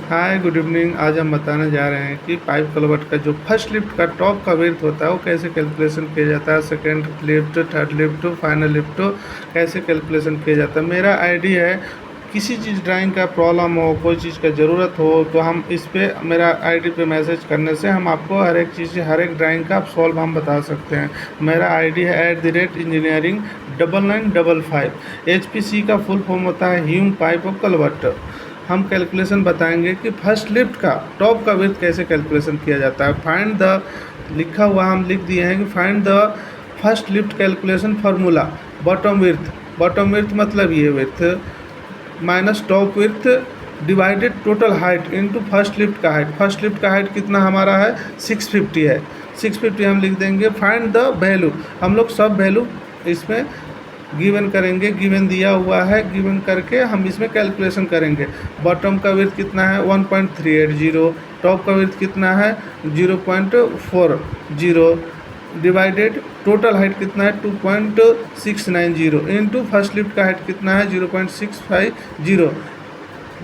Hi good evening. आज हम बताने जा रहे हैं कि पाइप कलवर्ट का जो फर्स्ट लिफ्ट का टॉप का विड्थ होता है वो कैसे कैलकुलेशन किया जाता है, second lift, third lift, final lift कैसे कैलकुलेशन किया जाता है। मेरा आइडिया है किसी चीज़ ड्राइंग का प्रॉब्लम हो, कोई चीज़ का ज़रूरत हो तो हम इस पे मेरा आईडी पे मैसेज करने से हम आपको हर एक चीज़, हर एक ड्राइंग का सॉल्व हम बता सकते हैं। मेरा आईडी है @engineering 9955। HPC का फुल फॉर्म होता है ह्यूम पाइप ऑफ कलवर्ट। हम कैलकुलेशन बताएंगे कि फर्स्ट लिफ्ट का टॉप का विड्थ कैसे कैलकुलेशन किया जाता है। फाइंड द लिखा हुआ हम लिख दिए हैं कि find the first lift calculation formula bottom width. Bottom width मतलब ये width minus top width divided total height into first lift का हाइट। फर्स्ट लिफ्ट का हाइट कितना हमारा है 650 है। 650 हम लिख देंगे। फाइंड द वैल्यू, हम लोग सब वैल्यू इसमें गिवन करेंगे, गिवन दिया हुआ है, गिवन करके हम इसमें कैलकुलेशन करेंगे। बॉटम का विड्थ कितना है 1.380, टॉप का विड्थ कितना है 0.40, डिवाइडेड टोटल हाइट कितना है 2.690 इनटू फर्स्ट लिफ्ट का हाइट कितना है 0.650,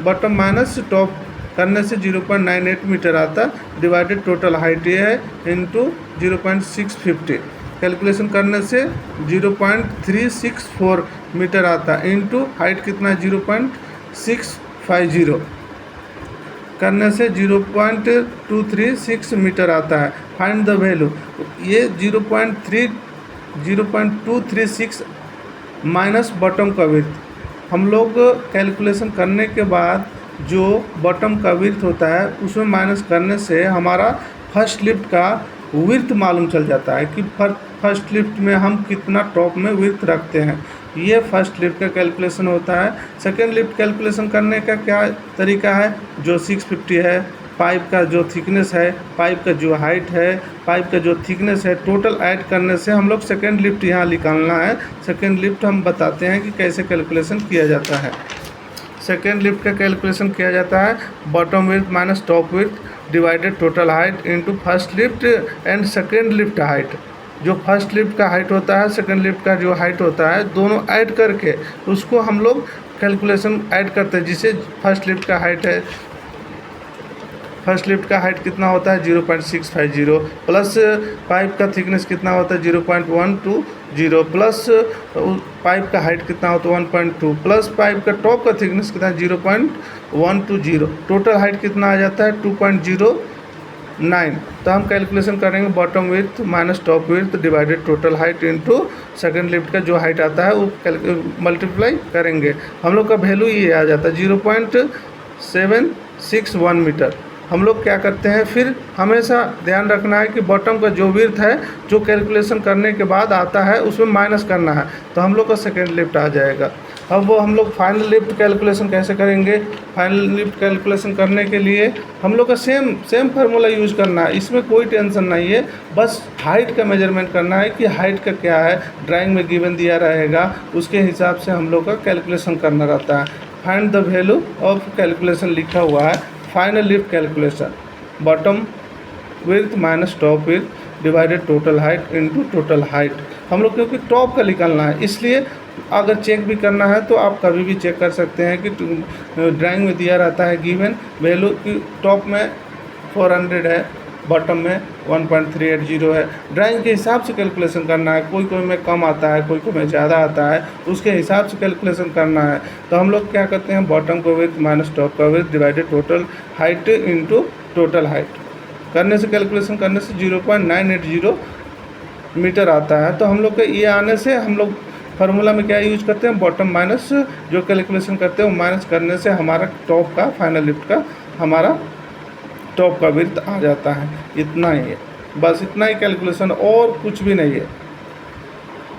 बॉटम माइनस टॉप करने से 0.98 मीटर आता, डिवाइडेड टोटल हाइट ये है इनटू 0.650, कैलकुलेशन करने से 0.364 मीटर आता है इनटू हाइट कितना 0.650 करने से 0.236 मीटर आता है। फाइंड द वैल्यू, ये 0.236 माइनस बॉटम का विड्थ। हम लोग कैलकुलेशन करने के बाद जो बॉटम का विड्थ होता है उसमें माइनस करने से हमारा फर्स्ट लिफ्ट का विड्थ मालूम चल जाता है कि फर्स्ट लिफ्ट में हम कितना टॉप में विड्थ रखते हैं। ये फर्स्ट लिफ्ट का कैलकुलेशन होता है। सेकेंड लिफ्ट कैलकुलेशन करने का क्या तरीका है, जो 650 है, पाइप का जो थिकनेस है, पाइप का जो हाइट है, पाइप का जो थिकनेस है, टोटल ऐड करने से हम लोग सेकेंड लिफ्ट यहाँ निकालना है। सेकेंड लिफ्ट हम बताते हैं कि कैसे कैलकुलेशन किया जाता है। सेकेंड लिफ्ट का कैलकुलेशन किया जाता है bottom width minus top width divided total height into first lift and second lift height. जो फर्स्ट लिफ्ट का हाइट होता है, सेकेंड लिफ्ट का जो हाइट होता है, दोनों ऐड करके उसको हम लोग कैलकुलेशन ऐड करते हैं। जिसे फर्स्ट लिफ्ट का हाइट है, फर्स्ट लिफ्ट का हाइट कितना होता है 0.650 प्लस पाइप का थिकनेस कितना होता है 0.120 प्लस पाइप का हाइट कितना होता है 1.2 प्लस पाइप का टॉप का थिकनेस कितना है 0.120, टोटल हाइट कितना आ जाता है 2.09। तो हम कैलकुलेशन करेंगे bottom width minus top width divided total height into second lift का जो हाइट आता है वो मल्टीप्लाई करेंगे। हम लोग का वैल्यू ये आ जाता है 0.761 मीटर। हम लोग क्या करते हैं, फिर हमेशा ध्यान रखना है कि बॉटम का जो विड्थ है जो कैलकुलेशन करने के बाद आता है उसमें माइनस करना है, तो हम लोग का सेकेंड लिफ्ट आ जाएगा। अब वो हम लोग फाइनल लिफ्ट कैलकुलेशन कैसे करेंगे। फाइनल लिफ्ट कैलकुलेशन करने के लिए हम लोग का सेम फार्मूला यूज़ करना है, इसमें कोई टेंशन नहीं है। बस हाइट का मेजरमेंट करना है कि हाइट का क्या है, ड्राइंग में गिवन दिया रहेगा, उसके हिसाब से हम लोग का कैलकुलेशन करना रहता है। Find the value of calculation लिखा हुआ है final lift calculation bottom width minus top width divided total height into total height. हम लोग क्योंकि टॉप का निकालना है, इसलिए अगर चेक भी करना है तो आप कभी भी चेक कर सकते हैं कि ड्राइंग में दिया रहता है गिवन वैल्यू कि टॉप में 400 है, बॉटम में 1.380 है। ड्राइंग के हिसाब से कैलकुलेशन करना है, कोई में कम आता है, कोई में ज़्यादा आता है, उसके हिसाब से कैलकुलेशन करना है। तो हम लोग क्या करते हैं, बॉटम का विड्थ माइनस टॉप का width divided total height into total height करने से कैलकुलेशन करने से 0.980 मीटर आता है। तो हम लोग का ये आने से हम लोग फार्मूला में क्या यूज करते हैं, बॉटम माइनस जो कैलकुलेशन करते हैं वो माइनस करने से हमारा टॉप का फाइनल लिफ्ट का हमारा टॉप का विड्थ आ जाता है। इतना ही है, बस इतना ही कैलकुलेशन, और कुछ भी नहीं है।